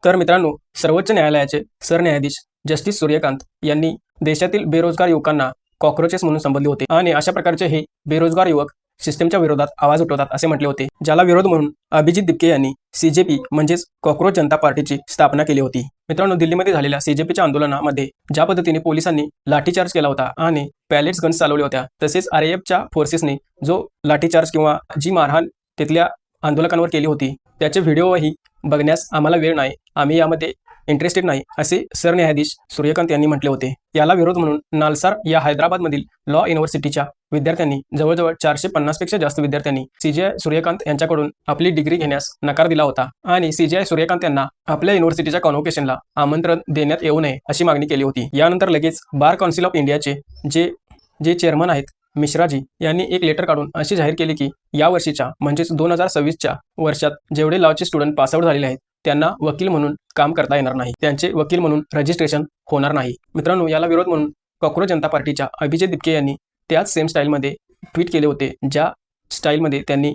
तर मित्रांनो, सर्वोच्च न्यायालयाचे सरन्यायाधीश जस्टिस सूर्यकांत यांनी देशातील बेरोजगार युवकांना कॉक्रोचेस म्हणून संबोधले होते आणि अशा प्रकारचे हे बेरोजगार युवक सिस्टमच्या विरोधात आवाज उठवतात असे म्हटले होते, ज्याला विरोध म्हणून अभिजित दिपके यांनी सीजेपी म्हणजेच कॉक्रोच जनता पार्टीची स्थापना केली होती। मित्रांनो, दिल्लीमध्ये झालेल्या सीजेपीच्या आंदोलनामध्ये ज्या पद्धतीने पोलिसांनी लाठीचार्ज केला होता आणि पॅलेट्स गन्स चालवल्या होत्या, तसेच आरएएफच्या फोर्सेसनी जो लाठीचार्ज किंवा जी मारहाण तिथल्या आंदोलकांवर केली होती, त्याचे व्हिडिओही बघण्यास आम्हाला वेळ नाही, आम्ही यामध्ये इंटरेस्टेड नाही, असे सरन्यायाधीश सूर्यकांत यांनी म्हटले होते। याला विरोध म्हणून नालसार या हैदराबादमधील लॉ युनिव्हर्सिटीच्या विद्यार्थ्यांनी जवळजवळ 450 पेक्षा जास्त विद्यार्थ्यांनी सीजेआय सूर्यकांत यांच्याकडून आपली डिग्री घेण्यास नकार दिला होता आणि सीजेआय सूर्यकांत यांना आपल्या युनिव्हर्सिटीच्या कॉन्व्होकेशनला आमंत्रण देण्यात येऊ नये अशी मागणी केली होती। यानंतर लगेच बार काउन्सिल ऑफ इंडियाचे जे चेअरमन आहेत मिश्राजी यांनी एक लेटर काढून अशी जाहीर केली की या वर्षीच्या म्हणजेच 2026च्या वर्षात जेवढे लॉचे स्टुडंट पासआउट झालेले आहेत त्यांना वकील म्हणून काम करता येणार नाही, त्यांचे वकील म्हणून रजिस्ट्रेशन होणार नाही। मित्रांनो, याला विरोध म्हणून कॉक्रोच जनता पार्टीच्या अभिजित दिपके यांनी त्याच सेम स्टाईलमध्ये ट्विट केले होते, ज्या स्टाईलमध्ये त्यांनी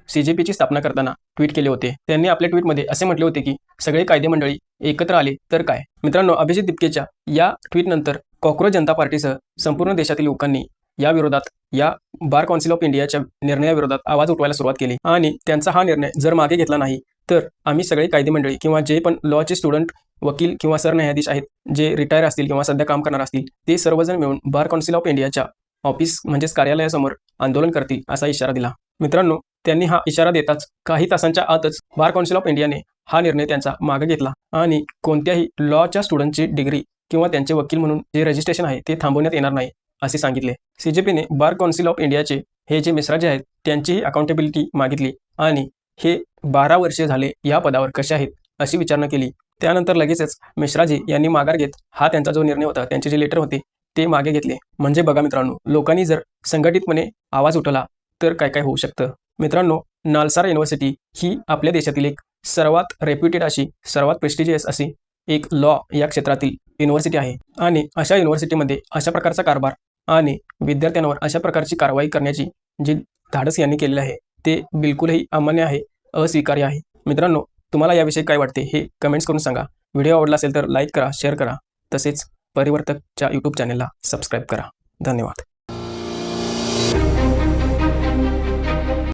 सीजेपीची स्थापना करताना ट्विट केले होते। त्यांनी आपल्या ट्विटमध्ये असे म्हटले होते की सगळे कायदे मंडळी एकत्र आले तर काय। मित्रांनो, अभिजित दिपकेच्या या ट्विटनंतर कॉक्रोच जनता पार्टीसह संपूर्ण देशातील लोकांनी या विरोधात या बार काउन्सिल ऑफ इंडियाच्या निर्णयाविरोधात आवाज उठवायला सुरुवात केली आणि त्यांचा हा निर्णय जर मागे घेतला नाही तर आम्ही सगळे कायदे मंडळी किंवा जे पण लॉचे स्टुडंट वकील किंवा सरन्यायाधीश आहेत, जे रिटायर असतील किंवा सध्या काम करणार असतील, ते सर्वजण मिळून बार काउन्सिल ऑफ इंडियाच्या ऑफिस म्हणजेच कार्यालयासमोर आंदोलन करतील असा इशारा दिला। मित्रांनो, त्यांनी हा इशारा देताच काही तासांच्या आतच बार काउन्सिल ऑफ इंडियाने हा निर्णय त्यांचा मागे घेतला आणि कोणत्याही लॉच्या स्टुडंटची डिग्री किंवा त्यांचे वकील म्हणून जे रजिस्ट्रेशन आहे ते थांबवण्यात येणार नाही असे सांगितले। सीजेपीने बार काउन्सिल ऑफ इंडियाचे हे जे मिश्राजी आहेत त्यांचीही अकाउंटेबिलिटी मागितली आणि हे 12 वर्षे झाले या पदावर कसे आहेत अशी विचारणा केली। त्यानंतर लगेचच मिश्राजी यांनी माघार घेत हा त्यांचा जो निर्णय होता, त्यांचे जे लेटर होते ते मागे घेतले। म्हणजे बघा मित्रांनो, लोकांनी जर संघटितपणे आवाज उठवला तर काय काय होऊ शकतं। मित्रांनो, नालसार युनिव्हर्सिटी ही आपल्या देशातील एक सर्वात रेप्युटेड अशी सर्वात प्रेस्टिजियस अशी एक लॉ या क्षेत्रातील युनिव्हर्सिटी आहे आणि अशा युनिव्हर्सिटीमध्ये अशा प्रकारचा कारभार आणि विद्यार्थ्यांवर अशा प्रकारची कारवाई करण्याची जी धाडस यांनी केलेली आहे ते बिलकुलही अमान्य आहे, अस्वीकार्य आहे। मित्रांनो, तुम्हाला याविषयी काय वाटते हे कमेंट्स करून सांगा। व्हिडिओ आवडला असेल तर लाईक करा, शेअर करा, तसेच परिवर्तकच्या यूट्यूब चॅनलला सबस्क्राईब करा। धन्यवाद।